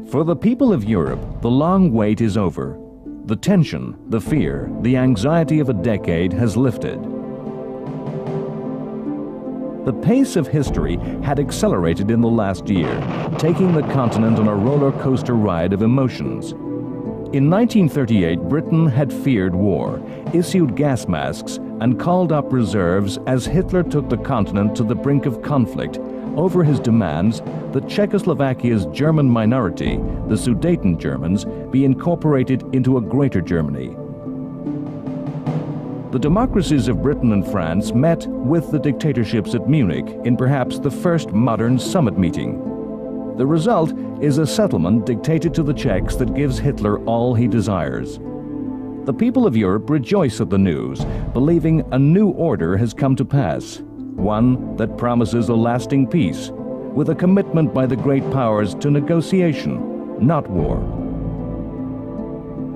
For the people of Europe, the long wait is over. The tension, the fear, the anxiety of a decade has lifted. The pace of history had accelerated in the last year, taking the continent on a roller coaster ride of emotions. In 1938, Britain had feared war, issued gas masks, and called up reserves as Hitler took the continent to the brink of conflict over his demands that Czechoslovakia's German minority, the Sudeten Germans, be incorporated into a greater Germany. The democracies of Britain and France met with the dictatorships at Munich in perhaps the first modern summit meeting. The result is a settlement dictated to the Czechs that gives Hitler all he desires. The people of Europe rejoice at the news, believing a new order has come to pass, one that promises a lasting peace, with a commitment by the great powers to negotiation, not war.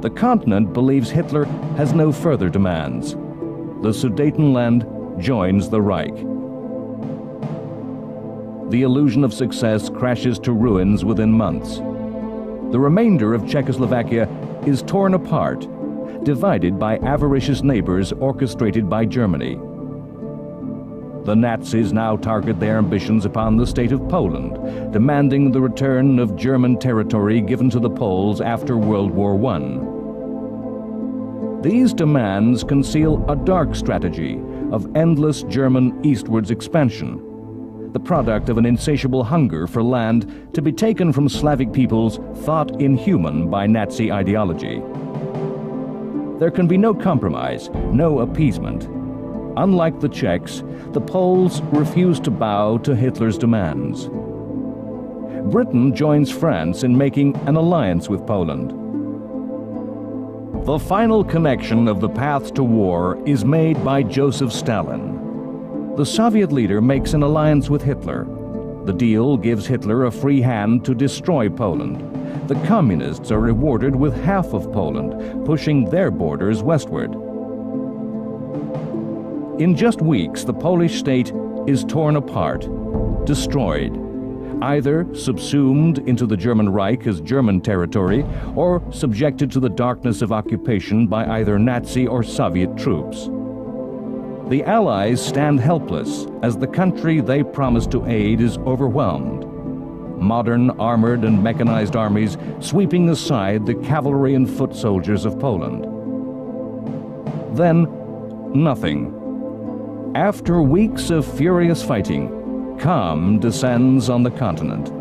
The continent believes Hitler has no further demands. The Sudetenland joins the Reich. The illusion of success crashes to ruins within months. The remainder of Czechoslovakia is torn apart, divided by avaricious neighbors orchestrated by Germany. The Nazis now target their ambitions upon the state of Poland, demanding the return of German territory given to the Poles after World War I. These demands conceal a dark strategy of endless German eastwards expansion, the product of an insatiable hunger for land to be taken from Slavic peoples thought inhuman by Nazi ideology. There can be no compromise, no appeasement. Unlike the Czechs, the Poles refuse to bow to Hitler's demands. Britain joins France in making an alliance with Poland. The final connection of the path to war is made by Joseph Stalin. The Soviet leader makes an alliance with Hitler. The deal gives Hitler a free hand to destroy Poland. The communists are rewarded with half of Poland, pushing their borders westward. In just weeks, the Polish state is torn apart, destroyed, either subsumed into the German Reich as German territory or subjected to the darkness of occupation by either Nazi or Soviet troops. The Allies stand helpless as the country they promised to aid is overwhelmed. Modern armored and mechanized armies sweeping aside the cavalry and foot soldiers of Poland. Then, nothing. After weeks of furious fighting, calm descends on the continent.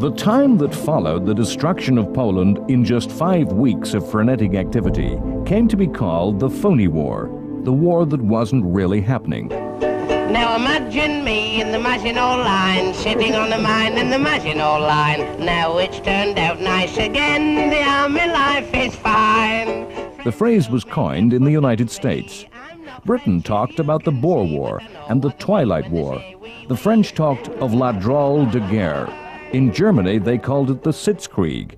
The time that followed the destruction of Poland in just 5 weeks of frenetic activity came to be called the Phony War, the war that wasn't really happening. Now imagine me in the Maginot Line, sitting on the mine in the Maginot Line. Now it's turned out nice again, the army life is fine. The phrase was coined in the United States. Britain talked about the Boer War and the Twilight War. The French talked of La Drôle de Guerre. In Germany, they called it the Sitzkrieg.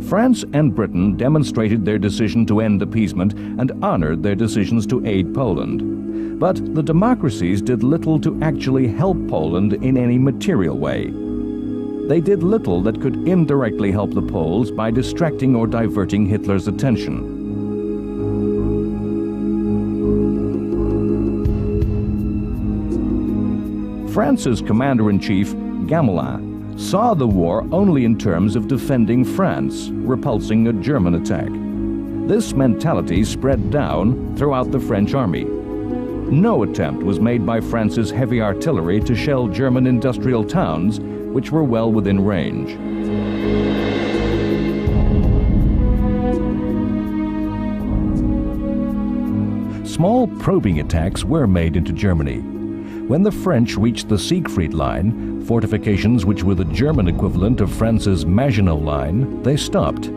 France and Britain demonstrated their decision to end appeasement and honored their decisions to aid Poland. But the democracies did little to actually help Poland in any material way. They did little that could indirectly help the Poles by distracting or diverting Hitler's attention. France's commander-in-chief, Gamelin, saw the war only in terms of defending France, repulsing a German attack. This mentality spread down throughout the French army. No attempt was made by France's heavy artillery to shell German industrial towns, which were well within range. Small probing attacks were made into Germany. When the French reached the Siegfried Line, fortifications which were the German equivalent of France's Maginot Line, they stopped.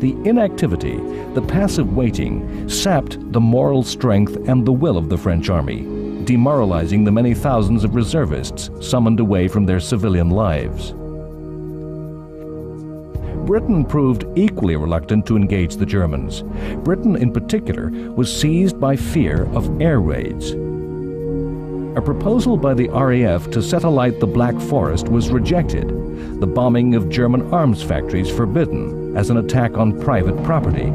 The inactivity, the passive waiting, sapped the moral strength and the will of the French army, demoralizing the many thousands of reservists summoned away from their civilian lives. Britain proved equally reluctant to engage the Germans. Britain, in particular, was seized by fear of air raids. A proposal by the RAF to set alight the Black Forest was rejected, the bombing of German arms factories forbidden as an attack on private property.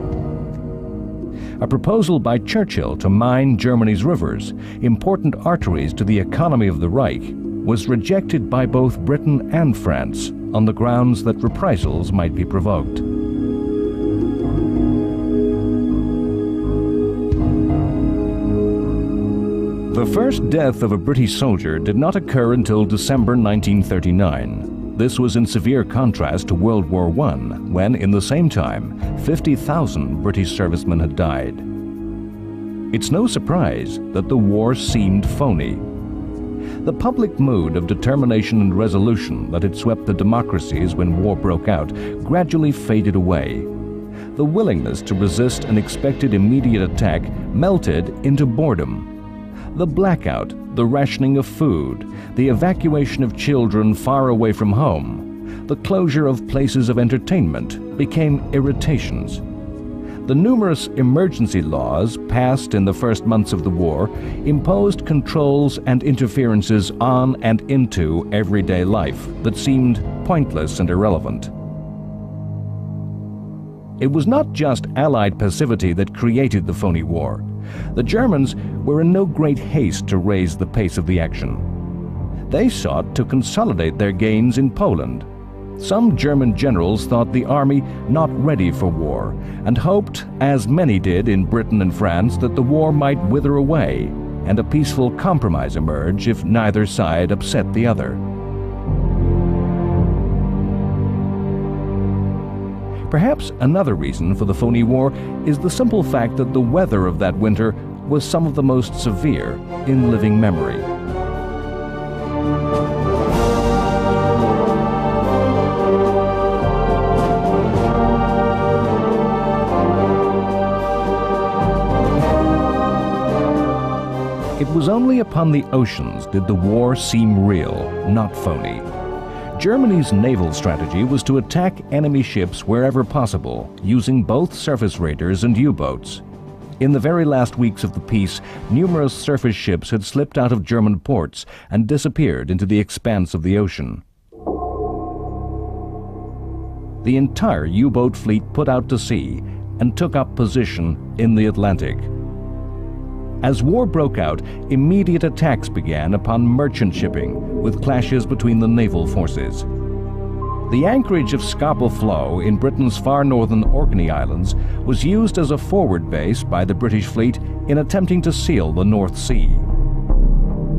A proposal by Churchill to mine Germany's rivers, important arteries to the economy of the Reich, was rejected by both Britain and France on the grounds that reprisals might be provoked. The first death of a British soldier did not occur until December 1939. This was in severe contrast to World War I, when, in the same time, 50,000 British servicemen had died. It's no surprise that the war seemed phony. The public mood of determination and resolution that had swept the democracies when war broke out gradually faded away. The willingness to resist an expected immediate attack melted into boredom. The blackout, the rationing of food, the evacuation of children far away from home, the closure of places of entertainment became irritations. The numerous emergency laws passed in the first months of the war imposed controls and interferences on and into everyday life that seemed pointless and irrelevant. It was not just Allied passivity that created the phony war. The Germans were in no great haste to raise the pace of the action. They sought to consolidate their gains in Poland. Some German generals thought the army not ready for war and hoped, as many did in Britain and France, that the war might wither away and a peaceful compromise emerge if neither side upset the other. Perhaps another reason for the phony war is the simple fact that the weather of that winter was some of the most severe in living memory. It was only upon the oceans did the war seem real, not phony. Germany's naval strategy was to attack enemy ships wherever possible, using both surface raiders and U-boats. In the very last weeks of the peace, numerous surface ships had slipped out of German ports and disappeared into the expanse of the ocean. The entire U-boat fleet put out to sea and took up position in the Atlantic. As war broke out, immediate attacks began upon merchant shipping, with clashes between the naval forces. The anchorage of Scapa Flow in Britain's far northern Orkney Islands was used as a forward base by the British fleet in attempting to seal the North Sea.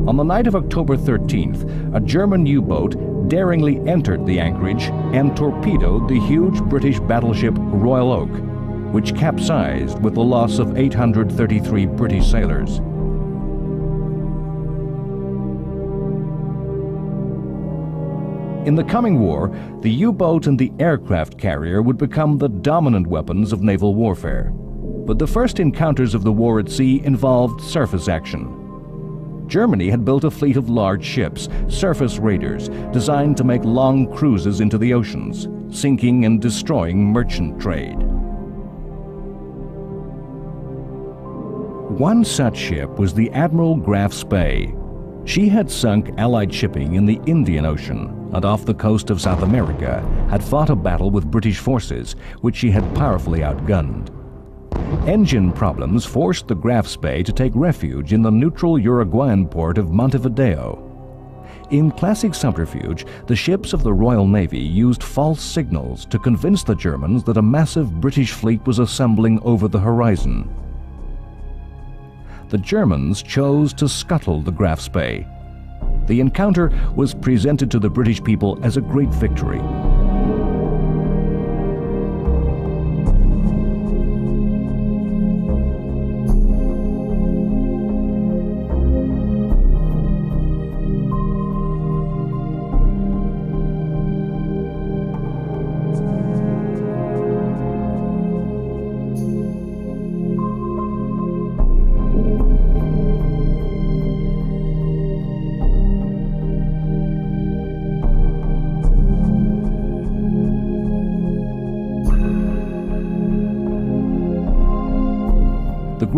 On the night of October 13th, a German U-boat daringly entered the anchorage and torpedoed the huge British battleship Royal Oak, which capsized with the loss of 833 British sailors. In the coming war, the U-boat and the aircraft carrier would become the dominant weapons of naval warfare. But the first encounters of the war at sea involved surface action. Germany had built a fleet of large ships, surface raiders, designed to make long cruises into the oceans, sinking and destroying merchant trade. One such ship was the Admiral Graf Spee. She had sunk Allied shipping in the Indian Ocean and off the coast of South America had fought a battle with British forces, which she had powerfully outgunned. Engine problems forced the Graf Spee to take refuge in the neutral Uruguayan port of Montevideo. In classic subterfuge, the ships of the Royal Navy used false signals to convince the Germans that a massive British fleet was assembling over the horizon. The Germans chose to scuttle the Graf Spee. The encounter was presented to the British people as a great victory.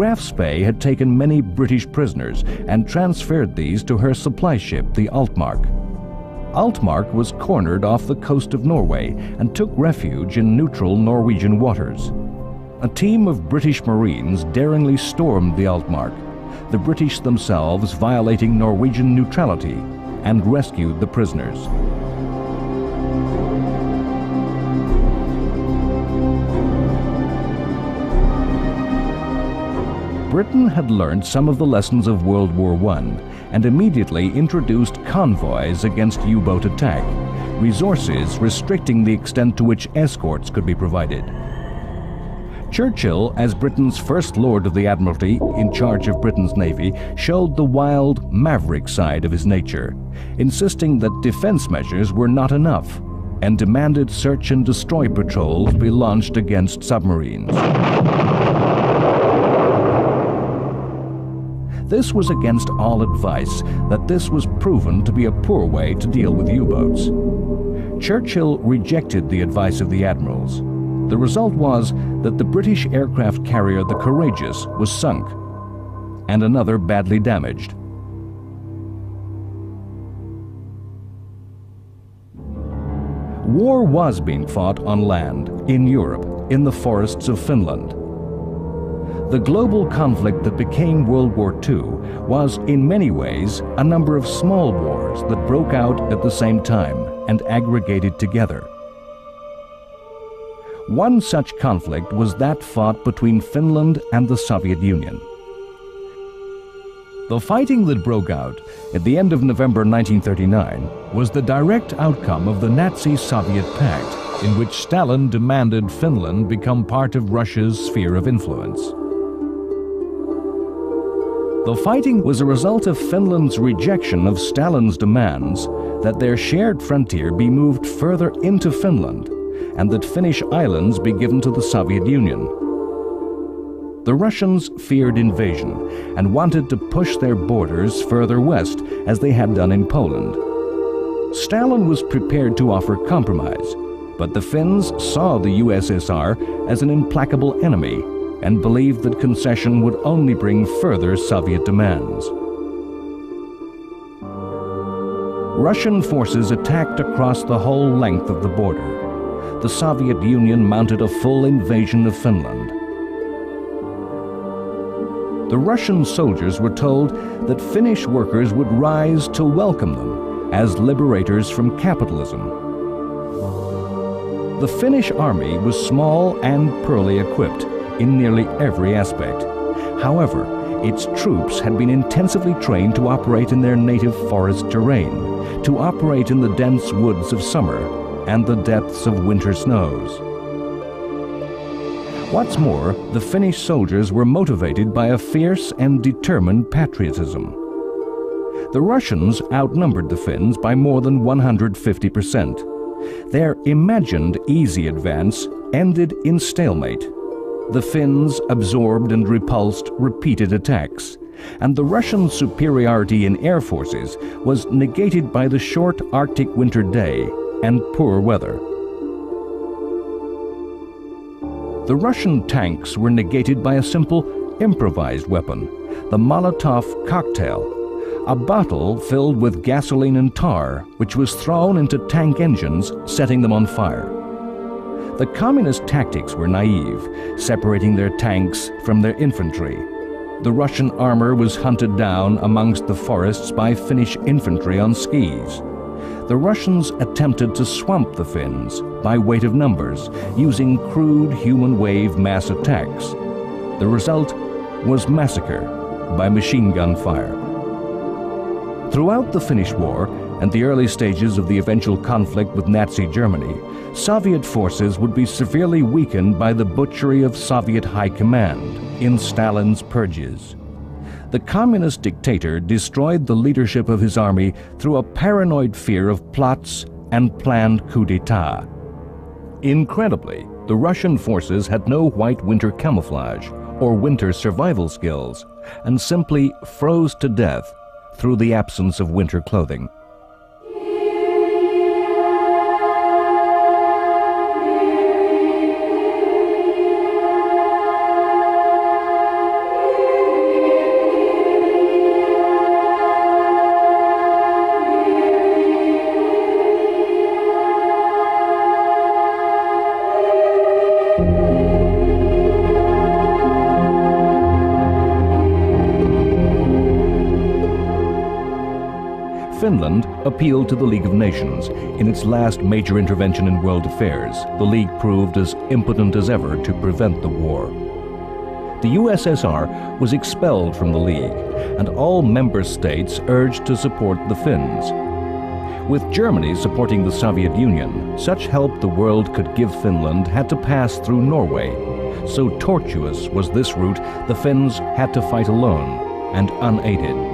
Graf Spee had taken many British prisoners and transferred these to her supply ship, the Altmark. Altmark was cornered off the coast of Norway and took refuge in neutral Norwegian waters. A team of British Marines daringly stormed the Altmark, the British themselves violating Norwegian neutrality, and rescued the prisoners. Britain had learned some of the lessons of World War I and immediately introduced convoys against U-boat attack, resources restricting the extent to which escorts could be provided. Churchill, as Britain's First Lord of the Admiralty in charge of Britain's Navy, showed the wild, maverick side of his nature, insisting that defense measures were not enough, and demanded search and destroy patrols be launched against submarines. This was against all advice that this was proven to be a poor way to deal with U-boats. Churchill rejected the advice of the admirals. The result was that the British aircraft carrier the Courageous was sunk, and another badly damaged. War was being fought on land, in Europe, in the forests of Finland. The global conflict that became World War II was, in many ways, a number of small wars that broke out at the same time and aggregated together. One such conflict was that fought between Finland and the Soviet Union. The fighting that broke out at the end of November 1939 was the direct outcome of the Nazi-Soviet pact, in which Stalin demanded Finland become part of Russia's sphere of influence. The fighting was a result of Finland's rejection of Stalin's demands that their shared frontier be moved further into Finland and that Finnish islands be given to the Soviet Union. The Russians feared invasion and wanted to push their borders further west as they had done in Poland. Stalin was prepared to offer compromise, but the Finns saw the USSR as an implacable enemy and believed that concession would only bring further Soviet demands. Russian forces attacked across the whole length of the border. The Soviet Union mounted a full invasion of Finland. The Russian soldiers were told that Finnish workers would rise to welcome them as liberators from capitalism. The Finnish army was small and poorly equipped in nearly every aspect. However, its troops had been intensively trained to operate in their native forest terrain, to operate in the dense woods of summer and the depths of winter snows. What's more, the Finnish soldiers were motivated by a fierce and determined patriotism. The Russians outnumbered the Finns by more than 150%. Their imagined easy advance ended in stalemate. The Finns absorbed and repulsed repeated attacks, and the Russian superiority in air forces was negated by the short Arctic winter day and poor weather. The Russian tanks were negated by a simple, improvised weapon, the Molotov cocktail, a bottle filled with gasoline and tar, which was thrown into tank engines, setting them on fire. The communist tactics were naive, separating their tanks from their infantry. The Russian armor was hunted down amongst the forests by Finnish infantry on skis. The Russians attempted to swamp the Finns by weight of numbers, using crude human wave mass attacks. The result was massacre by machine gun fire. Throughout the Finnish War and the early stages of the eventual conflict with Nazi Germany, Soviet forces would be severely weakened by the butchery of Soviet high command in Stalin's purges. The communist dictator destroyed the leadership of his army through a paranoid fear of plots and planned coup d'etat. Incredibly, the Russian forces had no white winter camouflage or winter survival skills and simply froze to death through the absence of winter clothing. Finland appealed to the League of Nations. In its last major intervention in world affairs, the League proved as impotent as ever to prevent the war. The USSR was expelled from the League, and all member states urged to support the Finns. With Germany supporting the Soviet Union, such help the world could give Finland had to pass through Norway. So tortuous was this route, the Finns had to fight alone and unaided.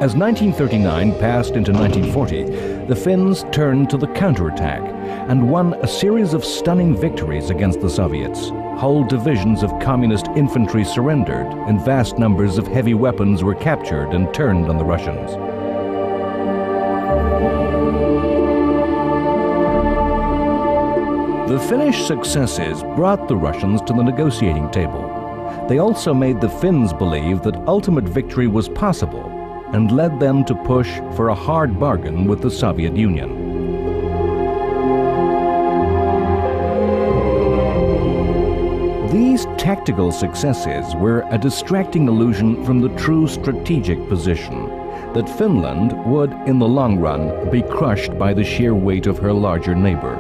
As 1939 passed into 1940, the Finns turned to the counterattack and won a series of stunning victories against the Soviets. Whole divisions of communist infantry surrendered, and vast numbers of heavy weapons were captured and turned on the Russians. The Finnish successes brought the Russians to the negotiating table. They also made the Finns believe that ultimate victory was possible, and led them to push for a hard bargain with the Soviet Union. These tactical successes were a distracting illusion from the true strategic position, that Finland would, in the long run, be crushed by the sheer weight of her larger neighbor.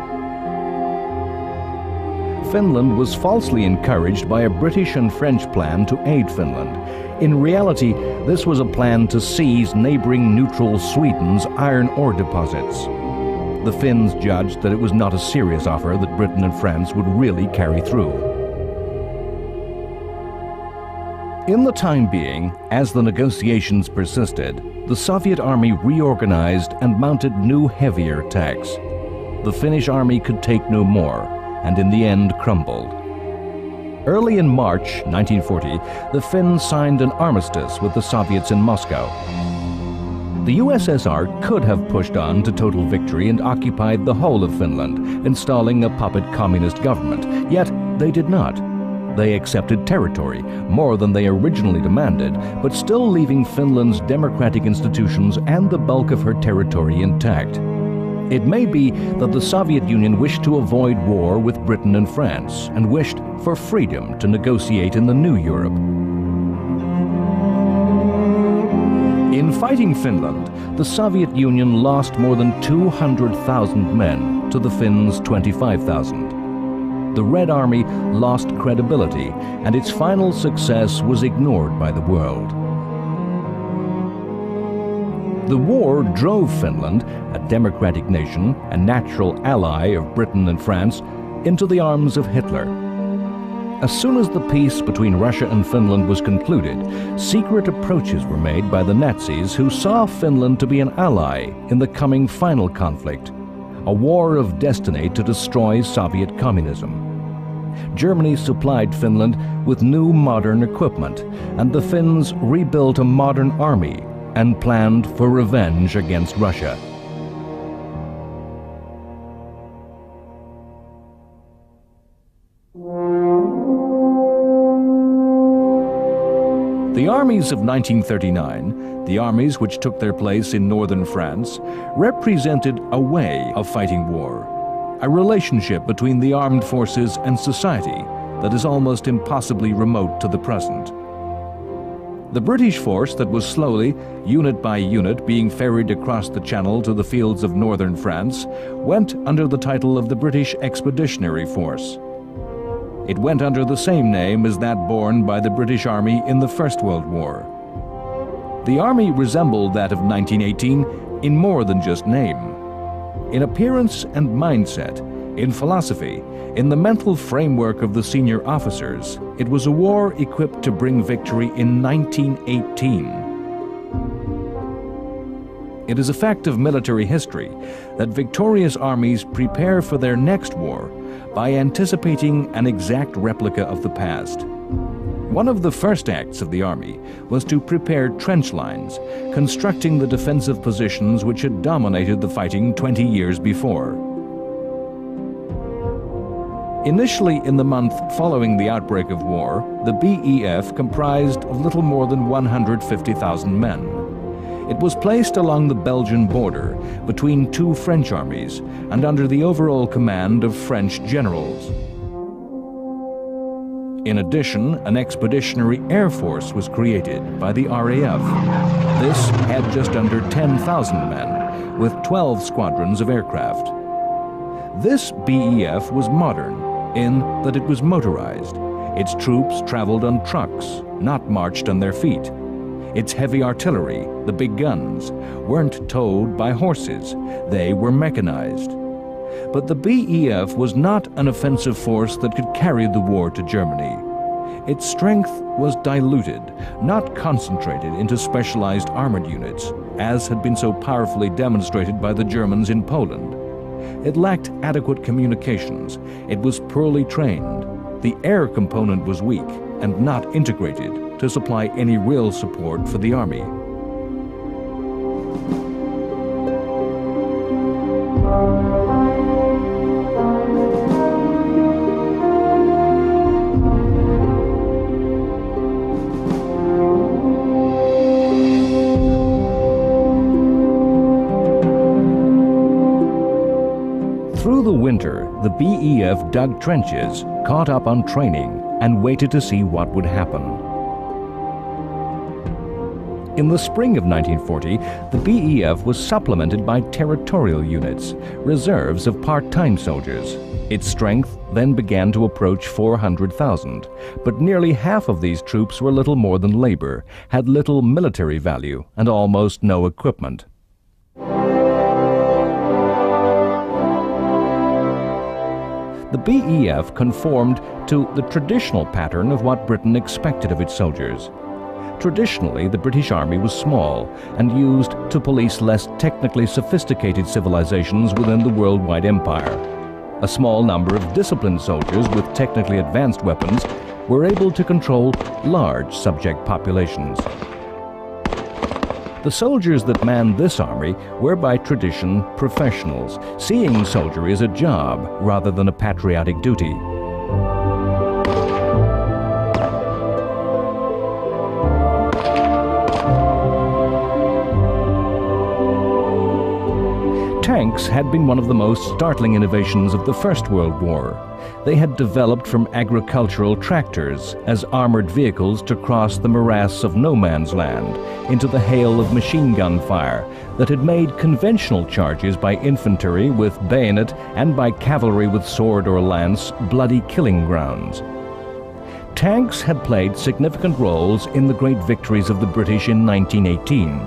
Finland was falsely encouraged by a British and French plan to aid Finland. In reality, this was a plan to seize neighboring neutral Sweden's iron ore deposits. The Finns judged that it was not a serious offer that Britain and France would really carry through. In the time being, as the negotiations persisted, the Soviet army reorganized and mounted new heavier attacks. The Finnish army could take no more, and in the end crumbled. Early in March 1940, the Finns signed an armistice with the Soviets in Moscow. The USSR could have pushed on to total victory and occupied the whole of Finland, installing a puppet communist government, yet they did not. They accepted territory, more than they originally demanded, but still leaving Finland's democratic institutions and the bulk of her territory intact. It may be that the Soviet Union wished to avoid war with Britain and France, and wished for freedom to negotiate in the new Europe. In fighting Finland, the Soviet Union lost more than 200,000 men to the Finns' 25,000. The Red Army lost credibility, and its final success was ignored by the world. The war drove Finland, a democratic nation, a natural ally of Britain and France, into the arms of Hitler. As soon as the peace between Russia and Finland was concluded, secret approaches were made by the Nazis, who saw Finland to be an ally in the coming final conflict, a war of destiny to destroy Soviet communism. Germany supplied Finland with new modern equipment, and the Finns rebuilt a modern army and planned for revenge against Russia. The armies of 1939, the armies which took their place in northern France, represented a way of fighting war, a relationship between the armed forces and society that is almost impossibly remote to the present. The British force that was slowly, unit by unit, being ferried across the Channel to the fields of northern France went under the title of the British Expeditionary Force. It went under the same name as that borne by the British Army in the First World War. The army resembled that of 1918 in more than just name. In appearance and mindset, in philosophy, in the mental framework of the senior officers, it was a war equipped to bring victory in 1918. It is a fact of military history that victorious armies prepare for their next war by anticipating an exact replica of the past. One of the first acts of the army was to prepare trench lines, constructing the defensive positions which had dominated the fighting 20 years before. Initially, in the month following the outbreak of war, the BEF comprised of little more than 150,000 men. It was placed along the Belgian border between two French armies and under the overall command of French generals. In addition, an expeditionary air force was created by the RAF. This had just under 10,000 men, with 12 squadrons of aircraft. This BEF was modern in that it was motorized. Its troops traveled on trucks, not marched on their feet. Its heavy artillery, the big guns, weren't towed by horses. They were mechanized. But the BEF was not an offensive force that could carry the war to Germany. Its strength was diluted, not concentrated into specialized armored units, as had been so powerfully demonstrated by the Germans in Poland. It lacked adequate communications. It was poorly trained. The air component was weak and not integrated to supply any real support for the army. Through the winter, the BEF dug trenches, caught up on training, and waited to see what would happen. In the spring of 1940, the BEF was supplemented by territorial units, reserves of part-time soldiers. Its strength then began to approach 400,000, but nearly half of these troops were little more than labor, had little military value, and almost no equipment. The BEF conformed to the traditional pattern of what Britain expected of its soldiers. Traditionally, the British Army was small and used to police less technically sophisticated civilizations within the worldwide empire. A small number of disciplined soldiers with technically advanced weapons were able to control large subject populations. The soldiers that manned this army were by tradition professionals, seeing soldiery as a job rather than a patriotic duty. Tanks had been one of the most startling innovations of the First World War. They had developed from agricultural tractors as armored vehicles to cross the morass of no man's land into the hail of machine gun fire that had made conventional charges by infantry with bayonet and by cavalry with sword or lance bloody killing grounds. Tanks had played significant roles in the great victories of the British in 1918.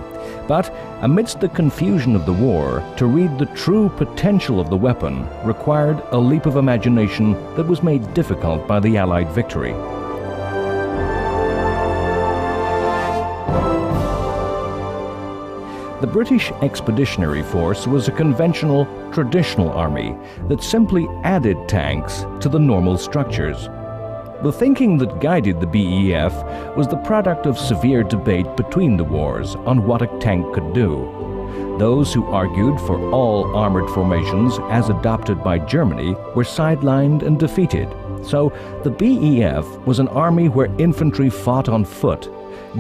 But amidst the confusion of the war, to read the true potential of the weapon required a leap of imagination that was made difficult by the Allied victory. The British Expeditionary Force was a conventional, traditional army that simply added tanks to the normal structures. The thinking that guided the BEF was the product of severe debate between the wars on what a tank could do. Those who argued for all armored formations as adopted by Germany were sidelined and defeated. So the BEF was an army where infantry fought on foot,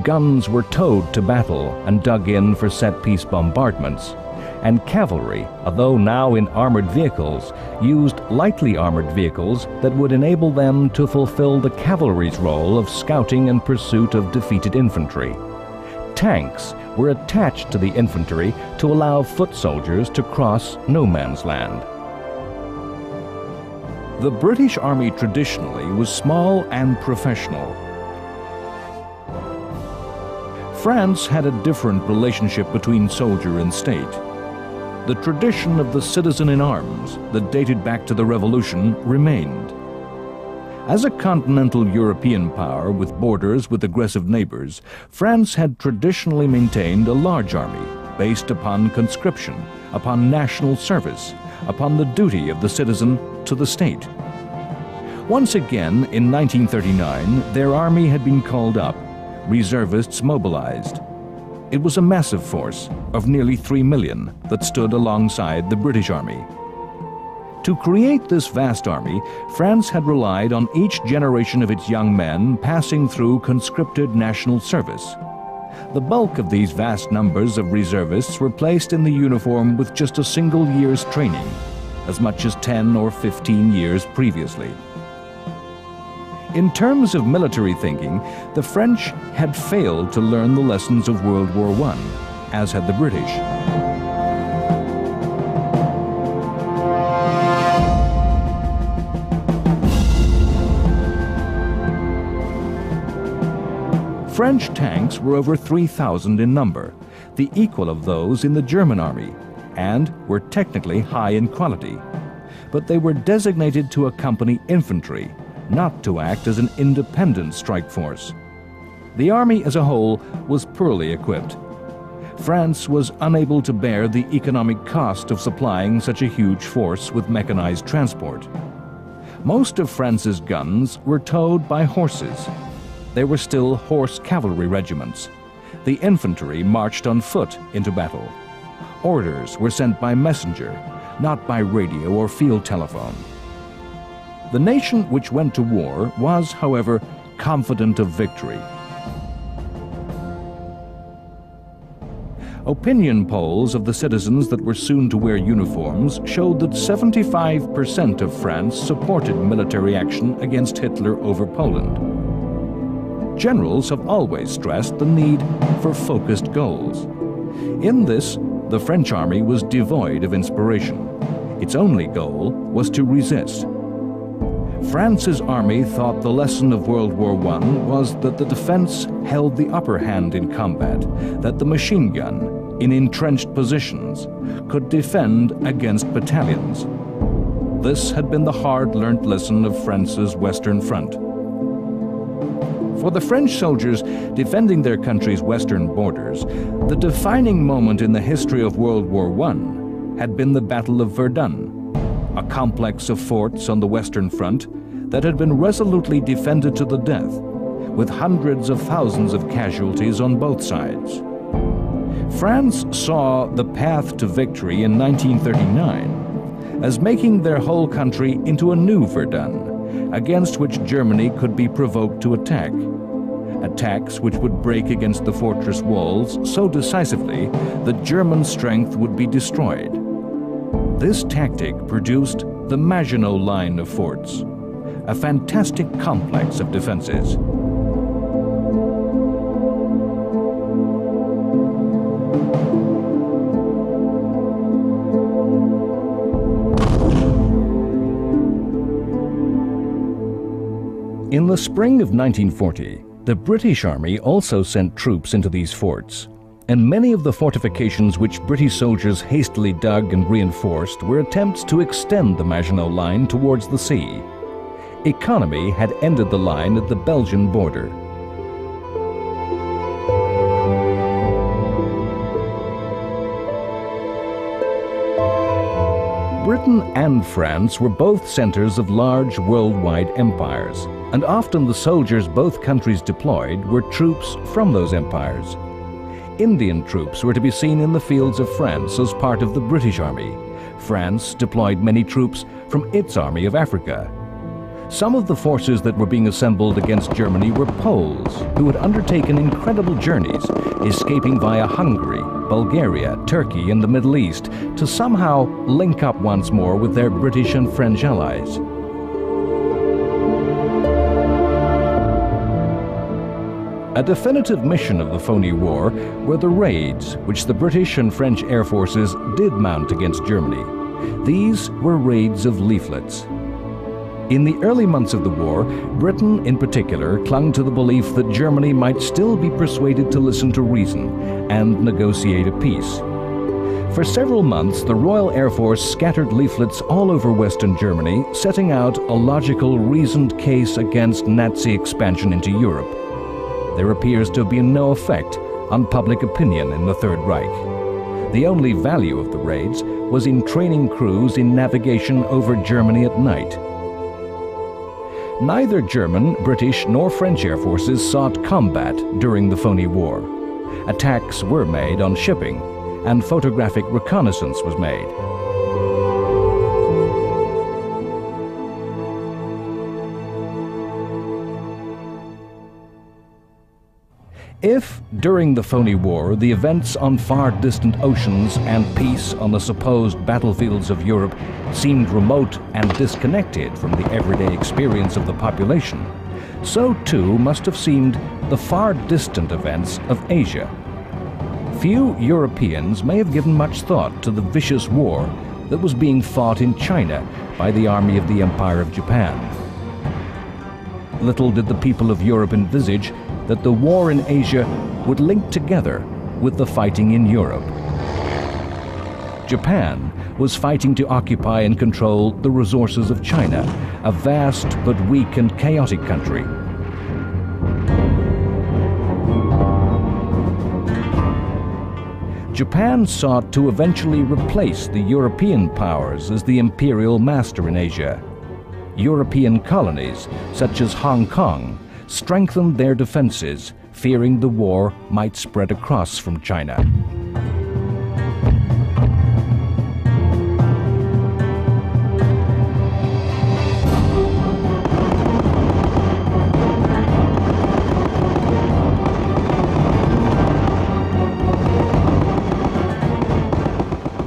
guns were towed to battle and dug in for set-piece bombardments, and cavalry, although now in armored vehicles, used lightly armored vehicles that would enable them to fulfill the cavalry's role of scouting and pursuit of defeated infantry. Tanks were attached to the infantry to allow foot soldiers to cross no man's land. The British Army traditionally was small and professional. France had a different relationship between soldier and state. The tradition of the citizen in arms that dated back to the Revolution remained. As a continental European power with borders with aggressive neighbors, France had traditionally maintained a large army based upon conscription, upon national service, upon the duty of the citizen to the state. Once again, in 1939, their army had been called up, reservists mobilized. It was a massive force of nearly 3 million that stood alongside the British Army. To create this vast army, France had relied on each generation of its young men passing through conscripted national service. The bulk of these vast numbers of reservists were placed in the uniform with just a single year's training, as much as 10 or 15 years previously. In terms of military thinking, the French had failed to learn the lessons of World War I, as had the British. French tanks were over 3,000 in number, the equal of those in the German army, and were technically high in quality. But they were designated to accompany infantry, not to act as an independent strike force. The army as a whole was poorly equipped. France was unable to bear the economic cost of supplying such a huge force with mechanized transport. Most of France's guns were towed by horses. There were still horse cavalry regiments. The infantry marched on foot into battle. Orders were sent by messenger, not by radio or field telephone. The nation which went to war was, however, confident of victory. Opinion polls of the citizens that were soon to wear uniforms showed that 75% of France supported military action against Hitler over Poland. Generals have always stressed the need for focused goals. In this, the French army was devoid of inspiration. Its only goal was to resist. France's army thought the lesson of World War I was that the defense held the upper hand in combat, that the machine gun, in entrenched positions, could defend against battalions. This had been the hard-learnt lesson of France's Western Front. For the French soldiers defending their country's western borders, the defining moment in the history of World War I had been the Battle of Verdun, a complex of forts on the Western Front that had been resolutely defended to the death, with hundreds of thousands of casualties on both sides. France saw the path to victory in 1939 as making their whole country into a new Verdun, against which Germany could be provoked to attack. Attacks which would break against the fortress walls so decisively that German strength would be destroyed. This tactic produced the Maginot Line of forts, a fantastic complex of defenses. In the spring of 1940, the British Army also sent troops into these forts, and many of the fortifications which British soldiers hastily dug and reinforced were attempts to extend the Maginot Line towards the sea. Economy had ended the line at the Belgian border. Britain and France were both centers of large worldwide empires, and often the soldiers both countries deployed were troops from those empires. Indian troops were to be seen in the fields of France as part of the British Army. France deployed many troops from its Army of Africa. Some of the forces that were being assembled against Germany were Poles who had undertaken incredible journeys, escaping via Hungary, Bulgaria, Turkey, and the Middle East to somehow link up once more with their British and French allies. A definitive mission of the Phoney War were the raids which the British and French air forces did mount against Germany. These were raids of leaflets. In the early months of the war, Britain in particular clung to the belief that Germany might still be persuaded to listen to reason and negotiate a peace. For several months, the Royal Air Force scattered leaflets all over Western Germany, setting out a logical, reasoned case against Nazi expansion into Europe. There appears to have been no effect on public opinion in the Third Reich. The only value of the raids was in training crews in navigation over Germany at night. Neither German, British, nor French air forces sought combat during the Phoney War. Attacks were made on shipping, and photographic reconnaissance was made. If, during the Phoney War, the events on far distant oceans and peace on the supposed battlefields of Europe seemed remote and disconnected from the everyday experience of the population, so too must have seemed the far distant events of Asia. Few Europeans may have given much thought to the vicious war that was being fought in China by the army of the Empire of Japan. Little did the people of Europe envisage that the war in Asia would link together with the fighting in Europe. Japan was fighting to occupy and control the resources of China, a vast but weak and chaotic country. Japan sought to eventually replace the European powers as the imperial master in Asia. European colonies, such as Hong Kong, strengthened their defenses, fearing the war might spread across from China.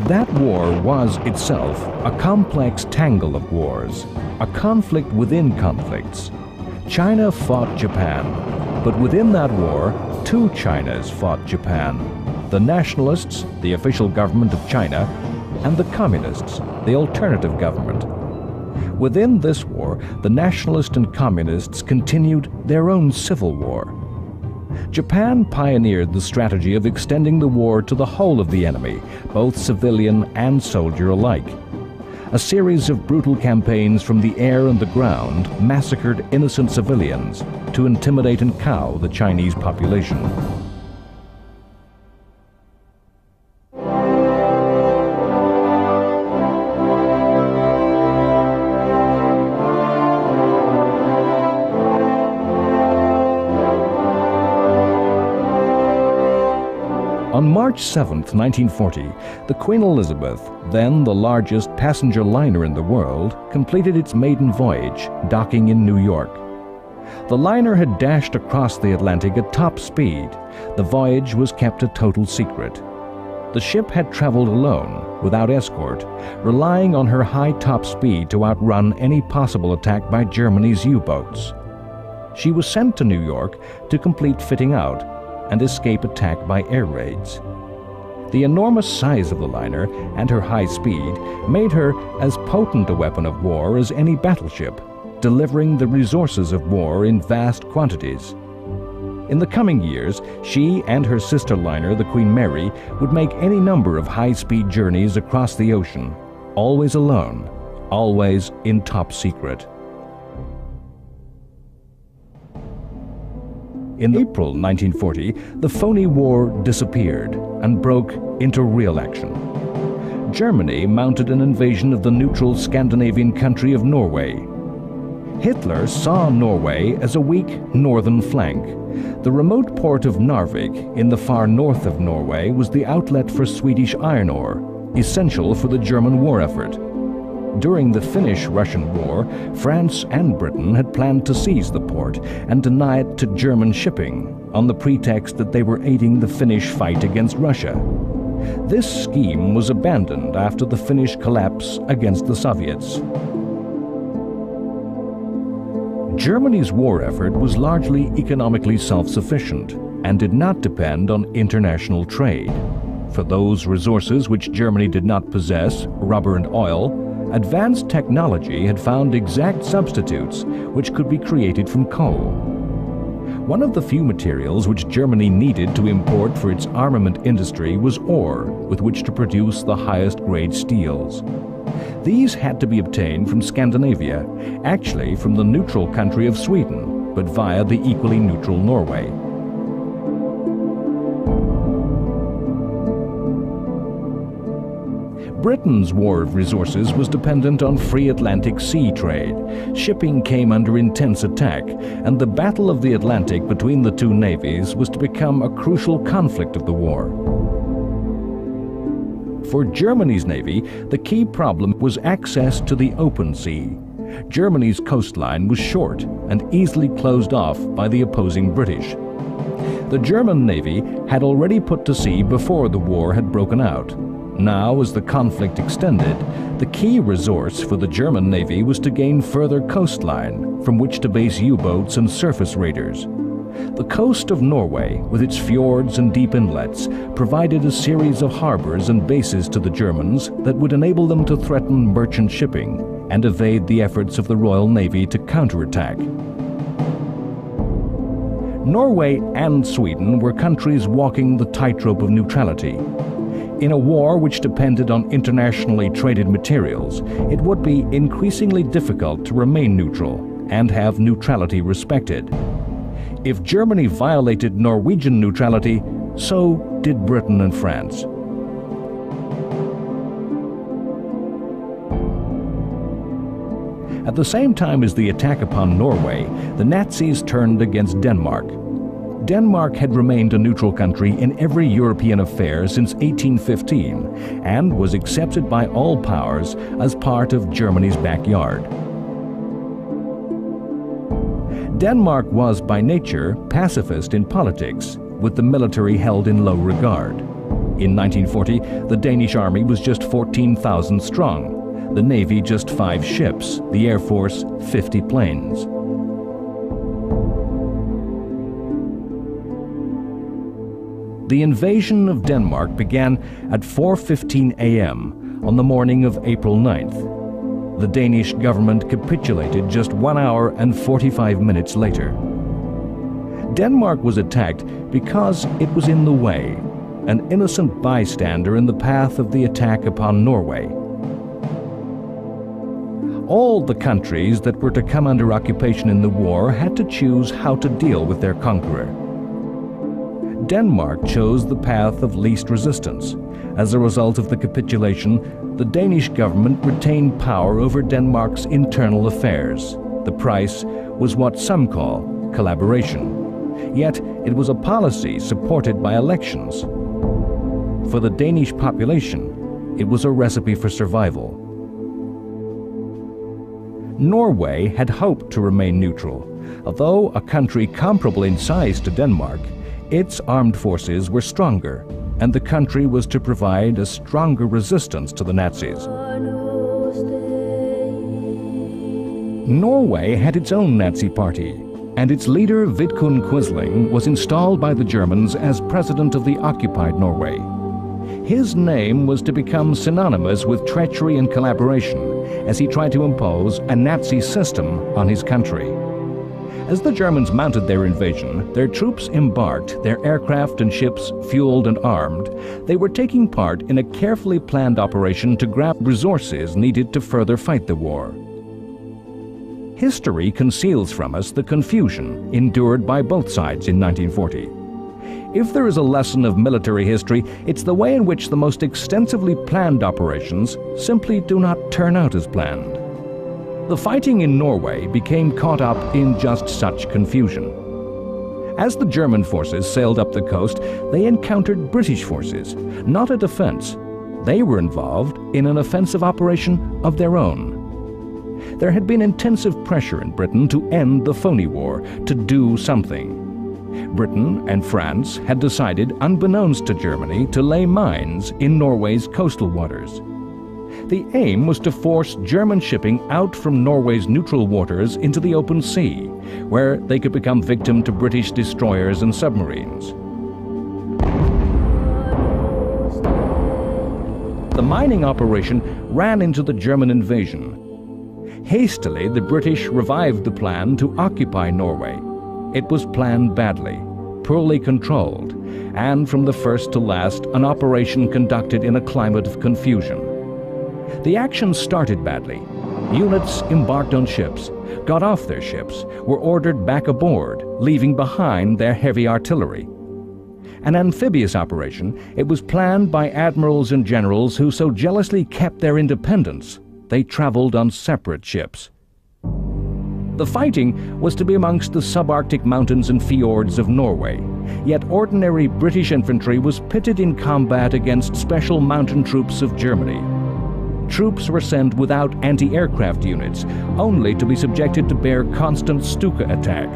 That war was itself a complex tangle of wars, a conflict within conflicts. China fought Japan, but within that war, two Chinas fought Japan: the nationalists, the official government of China, and the communists, the alternative government. Within this war, the nationalists and communists continued their own civil war. Japan pioneered the strategy of extending the war to the whole of the enemy, both civilian and soldier alike. A series of brutal campaigns from the air and the ground massacred innocent civilians to intimidate and cow the Chinese population. On March 7, 1940, the Queen Elizabeth, then the largest passenger liner in the world, completed its maiden voyage, docking in New York. The liner had dashed across the Atlantic at top speed. The voyage was kept a total secret. The ship had traveled alone, without escort, relying on her high top speed to outrun any possible attack by Germany's U-boats. She was sent to New York to complete fitting out and escape attack by air raids. The enormous size of the liner and her high speed made her as potent a weapon of war as any battleship, delivering the resources of war in vast quantities. In the coming years, she and her sister liner, the Queen Mary, would make any number of high-speed journeys across the ocean, always alone, always in top secret. In April 1940, the phony war disappeared and broke into real action. Germany mounted an invasion of the neutral Scandinavian country of Norway. Hitler saw Norway as a weak northern flank. The remote port of Narvik in the far north of Norway was the outlet for Swedish iron ore, essential for the German war effort. During the Finnish-Russian War, France and Britain had planned to seize the port and deny it to German shipping on the pretext that they were aiding the Finnish fight against Russia. This scheme was abandoned after the Finnish collapse against the Soviets. Germany's war effort was largely economically self-sufficient and did not depend on international trade. For those resources which Germany did not possess, rubber and oil, advanced technology had found exact substitutes which could be created from coal. One of the few materials which Germany needed to import for its armament industry was ore with which to produce the highest grade steels. These had to be obtained from Scandinavia, actually from the neutral country of Sweden, but via the equally neutral Norway. Britain's war of resources was dependent on free Atlantic sea trade. Shipping came under intense attack, and the Battle of the Atlantic between the two navies was to become a crucial conflict of the war. For Germany's navy, the key problem was access to the open sea. Germany's coastline was short and easily closed off by the opposing British. The German navy had already put to sea before the war had broken out. Now, as the conflict extended, the key resource for the German Navy was to gain further coastline from which to base U-boats and surface raiders. The coast of Norway, with its fjords and deep inlets, provided a series of harbors and bases to the Germans that would enable them to threaten merchant shipping and evade the efforts of the Royal Navy to counterattack. Norway and Sweden were countries walking the tightrope of neutrality. In a war which depended on internationally traded materials, it would be increasingly difficult to remain neutral and have neutrality respected. If Germany violated Norwegian neutrality, so did Britain and France. At the same time as the attack upon Norway, the Nazis turned against Denmark. Denmark had remained a neutral country in every European affair since 1815 and was accepted by all powers as part of Germany's backyard. Denmark was by nature pacifist in politics, with the military held in low regard. In 1940, the Danish army was just 14,000 strong, the Navy just 5 ships, the Air Force 50 planes. The invasion of Denmark began at 4:15 a.m. on the morning of April 9th. The Danish government capitulated just 1 hour and 45 minutes later. Denmark was attacked because it was in the way, an innocent bystander in the path of the attack upon Norway. All the countries that were to come under occupation in the war had to choose how to deal with their conqueror. Denmark chose the path of least resistance. As a result of the capitulation, the Danish government retained power over Denmark's internal affairs. The price was what some call collaboration. Yet it was a policy supported by elections. For the Danish population, it was a recipe for survival. Norway had hoped to remain neutral. Although a country comparable in size to Denmark, its armed forces were stronger, and the country was to provide a stronger resistance to the Nazis. Norway had its own Nazi party, and its leader Vidkun Quisling was installed by the Germans as president of the occupied Norway. His name was to become synonymous with treachery and collaboration as he tried to impose a Nazi system on his country. As the Germans mounted their invasion, their troops embarked, their aircraft and ships fueled and armed. They were taking part in a carefully planned operation to grab resources needed to further fight the war. History conceals from us the confusion endured by both sides in 1940. If there is a lesson of military history, it's the way in which the most extensively planned operations simply do not turn out as planned. The fighting in Norway became caught up in just such confusion. As the German forces sailed up the coast, they encountered British forces, not a defense. They were involved in an offensive operation of their own. There had been intensive pressure in Britain to end the phony war, to do something. Britain and France had decided, unbeknownst to Germany, to lay mines in Norway's coastal waters. The aim was to force German shipping out from Norway's neutral waters into the open sea, where they could become victim to British destroyers and submarines. The mining operation ran into the German invasion. Hastily, the British revived the plan to occupy Norway. It was planned badly, poorly controlled, and from the first to last, an operation conducted in a climate of confusion. The action started badly. Units embarked on ships, got off their ships, were ordered back aboard, leaving behind their heavy artillery. An amphibious operation, it was planned by admirals and generals who so jealously kept their independence, they traveled on separate ships. The fighting was to be amongst the subarctic mountains and fjords of Norway, yet ordinary British infantry was pitted in combat against special mountain troops of Germany. Troops were sent without anti-aircraft units, only to be subjected to bear constant Stuka attack.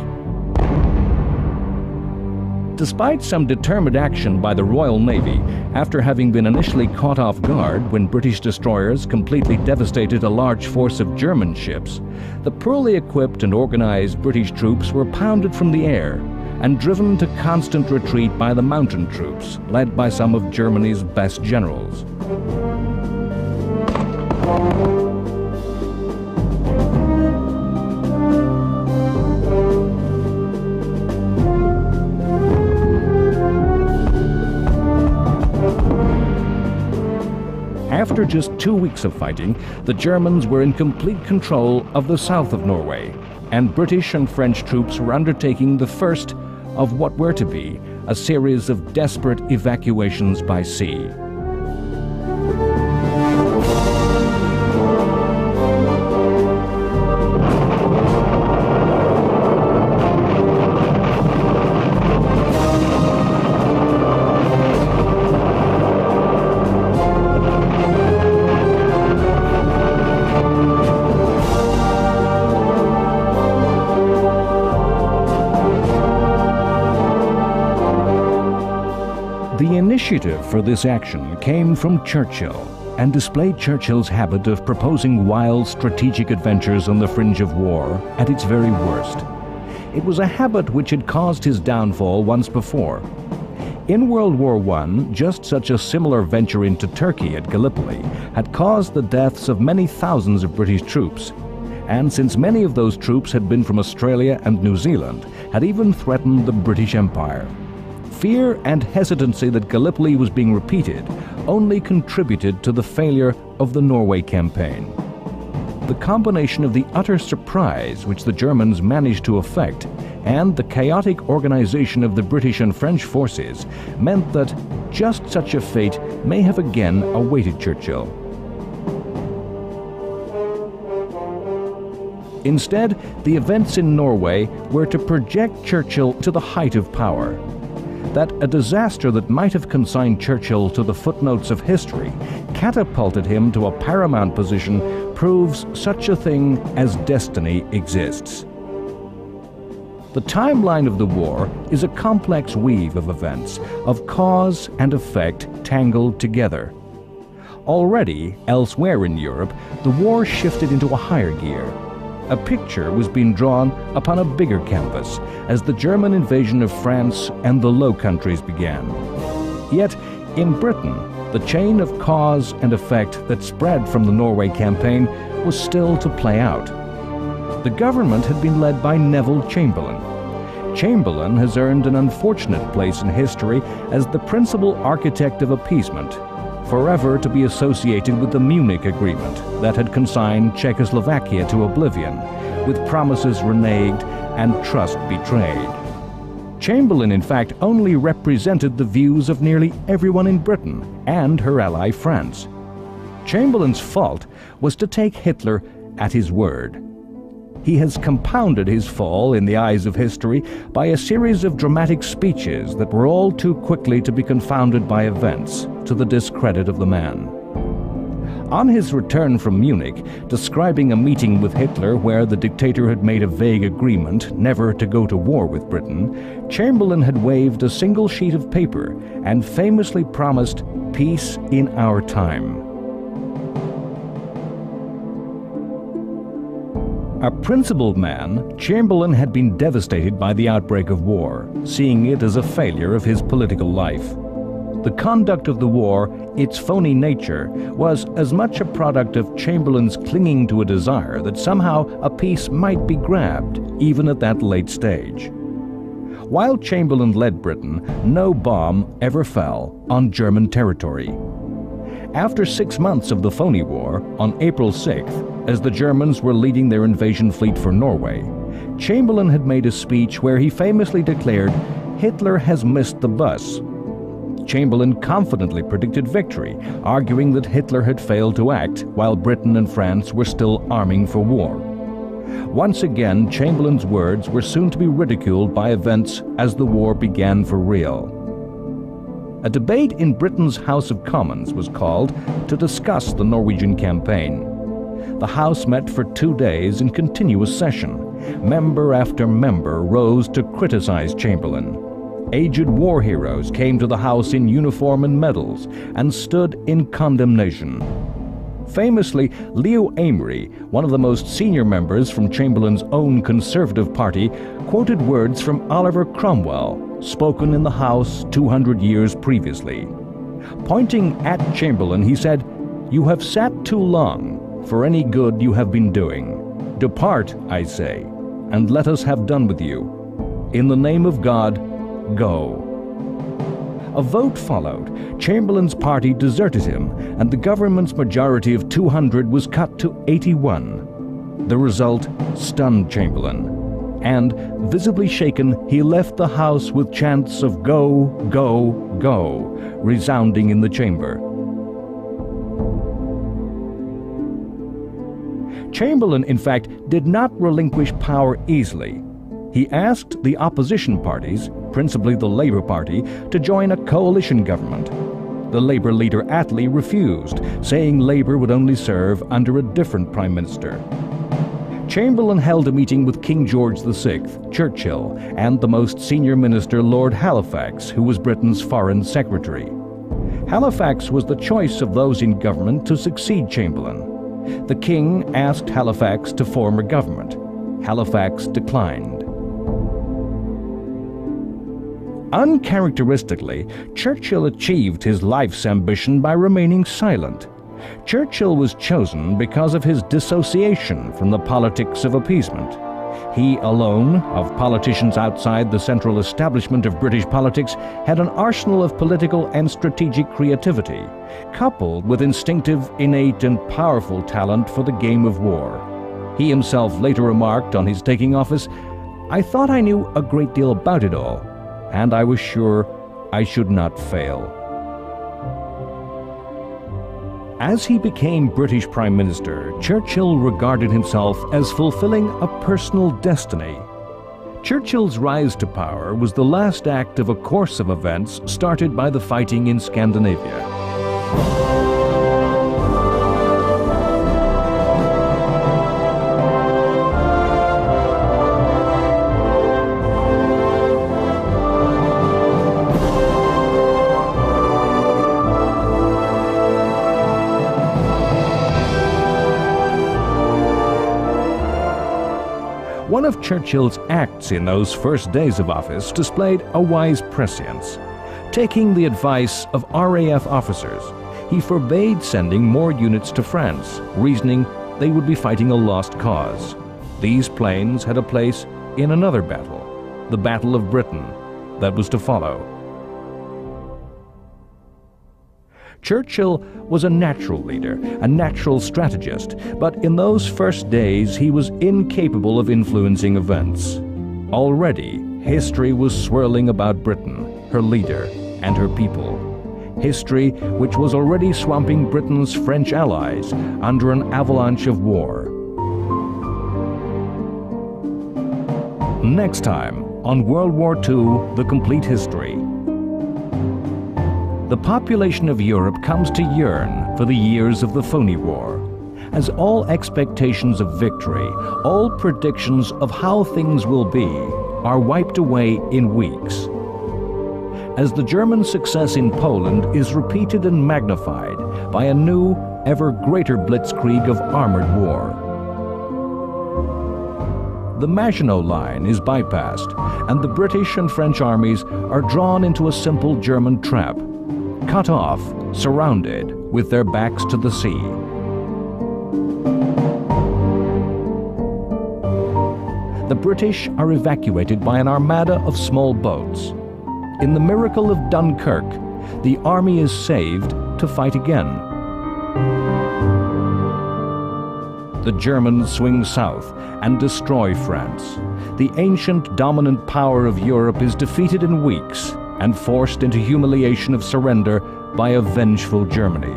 Despite some determined action by the Royal Navy, after having been initially caught off guard when British destroyers completely devastated a large force of German ships, the poorly equipped and organized British troops were pounded from the air and driven to constant retreat by the mountain troops, led by some of Germany's best generals. After just 2 weeks of fighting, the Germans were in complete control of the south of Norway, and British and French troops were undertaking the first of what were to be a series of desperate evacuations by sea. The initiative for this action came from Churchill and displayed Churchill's habit of proposing wild strategic adventures on the fringe of war at its very worst. It was a habit which had caused his downfall once before. In World War I, just such a similar venture into Turkey at Gallipoli had caused the deaths of many thousands of British troops, and since many of those troops had been from Australia and New Zealand, had even threatened the British Empire. Fear and hesitancy that Gallipoli was being repeated only contributed to the failure of the Norway campaign. The combination of the utter surprise which the Germans managed to effect and the chaotic organization of the British and French forces meant that just such a fate may have again awaited Churchill. Instead, the events in Norway were to project Churchill to the height of power. That a disaster that might have consigned Churchill to the footnotes of history catapulted him to a paramount position proves such a thing as destiny exists. The timeline of the war is a complex weave of events, of cause and effect tangled together. Already, elsewhere in Europe, the war shifted into a higher gear. A picture was being drawn upon a bigger canvas as the German invasion of France and the Low Countries began. Yet, in Britain, the chain of cause and effect that spread from the Norway campaign was still to play out. The government had been led by Neville Chamberlain. Chamberlain has earned an unfortunate place in history as the principal architect of appeasement, forever to be associated with the Munich Agreement that had consigned Czechoslovakia to oblivion, with promises reneged and trust betrayed. Chamberlain, in fact, only represented the views of nearly everyone in Britain and her ally France. Chamberlain's fault was to take Hitler at his word. He has compounded his fall in the eyes of history by a series of dramatic speeches that were all too quickly to be confounded by events, to the discredit of the man. On his return from Munich, describing a meeting with Hitler where the dictator had made a vague agreement never to go to war with Britain, Chamberlain had waved a single sheet of paper and famously promised peace in our time. A principled man, Chamberlain had been devastated by the outbreak of war, seeing it as a failure of his political life. The conduct of the war, its phony nature, was as much a product of Chamberlain's clinging to a desire that somehow a peace might be grabbed, even at that late stage. While Chamberlain led Britain, no bomb ever fell on German territory. After 6 months of the phony war, on April 6th, as the Germans were leading their invasion fleet for Norway, Chamberlain had made a speech where he famously declared, "Hitler has missed the bus." Chamberlain confidently predicted victory, arguing that Hitler had failed to act while Britain and France were still arming for war. Once again, Chamberlain's words were soon to be ridiculed by events as the war began for real. A debate in Britain's House of Commons was called to discuss the Norwegian campaign. The House met for 2 days in continuous session. Member after member rose to criticize Chamberlain. Aged war heroes came to the house in uniform and medals and stood in condemnation. Famously, Leo Amery, one of the most senior members from Chamberlain's own Conservative Party, quoted words from Oliver Cromwell, spoken in the House 200 years previously. Pointing at Chamberlain, he said, "You have sat too long for any good you have been doing. Depart, I say, and let us have done with you. In the name of God, go." A vote followed. Chamberlain's party deserted him, and the government's majority of 200 was cut to 81. The result stunned Chamberlain, and, visibly shaken, he left the house with chants of "Go, go, go," resounding in the chamber. Chamberlain, in fact, did not relinquish power easily. He asked the opposition parties, principally the Labour Party, to join a coalition government. The Labour leader Attlee refused, saying Labour would only serve under a different Prime Minister. Chamberlain held a meeting with King George VI, Churchill, and the most senior minister Lord Halifax, who was Britain's Foreign Secretary. Halifax was the choice of those in government to succeed Chamberlain. The King asked Halifax to form a government. Halifax declined. Uncharacteristically, Churchill achieved his life's ambition by remaining silent. Churchill was chosen because of his dissociation from the politics of appeasement. He alone, of politicians outside the central establishment of British politics, had an arsenal of political and strategic creativity, coupled with instinctive, innate, and powerful talent for the game of war. He himself later remarked on his taking office, "I thought I knew a great deal about it all, and I was sure I should not fail." As he became British Prime Minister, Churchill regarded himself as fulfilling a personal destiny. Churchill's rise to power was the last act of a course of events started by the fighting in Scandinavia. One of Churchill's acts in those first days of office displayed a wise prescience. Taking the advice of RAF officers, he forbade sending more units to France, reasoning they would be fighting a lost cause. These planes had a place in another battle, the Battle of Britain, that was to follow. Churchill was a natural leader, a natural strategist, but in those first days he was incapable of influencing events. Already, history was swirling about Britain, her leader, and her people. History which was already swamping Britain's French allies under an avalanche of war. Next time, on World War II, The Complete History. The population of Europe comes to yearn for the years of the Phoney War, as all expectations of victory, all predictions of how things will be, are wiped away in weeks. As the German success in Poland is repeated and magnified by a new, ever greater blitzkrieg of armored war. The Maginot Line is bypassed, and the British and French armies are drawn into a simple German trap, cut off, surrounded, with their backs to the sea. The British are evacuated by an armada of small boats. In the miracle of Dunkirk, the army is saved to fight again. The Germans swing south and destroy France. The ancient dominant power of Europe is defeated in weeks and forced into humiliation of surrender by a vengeful Germany.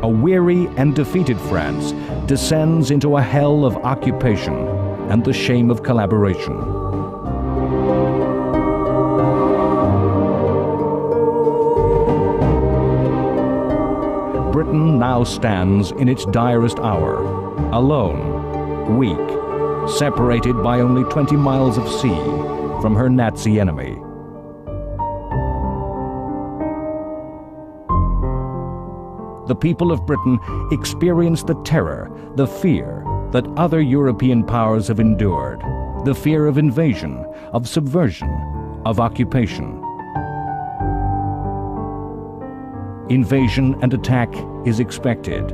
A weary and defeated France descends into a hell of occupation and the shame of collaboration. Britain now stands in its direst hour, alone, weak, separated by only 20 miles of sea from her Nazi enemy. The people of Britain experienced the terror, the fear that other European powers have endured, the fear of invasion, of subversion, of occupation. Invasion and attack is expected.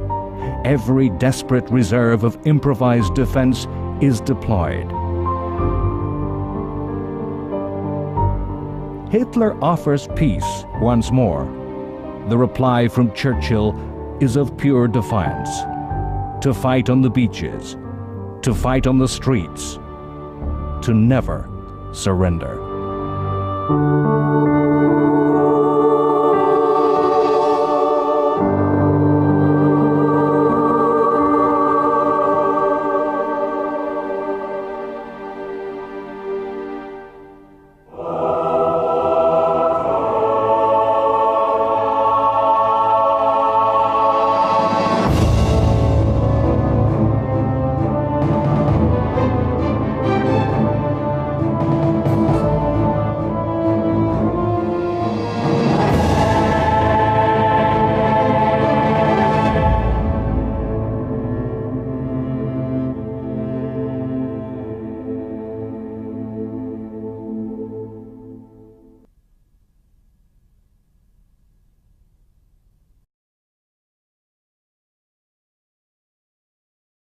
Every desperate reserve of improvised defense is deployed. Hitler offers peace once more. The reply from Churchill is of pure defiance. To fight on the beaches, to fight on the streets, to never surrender.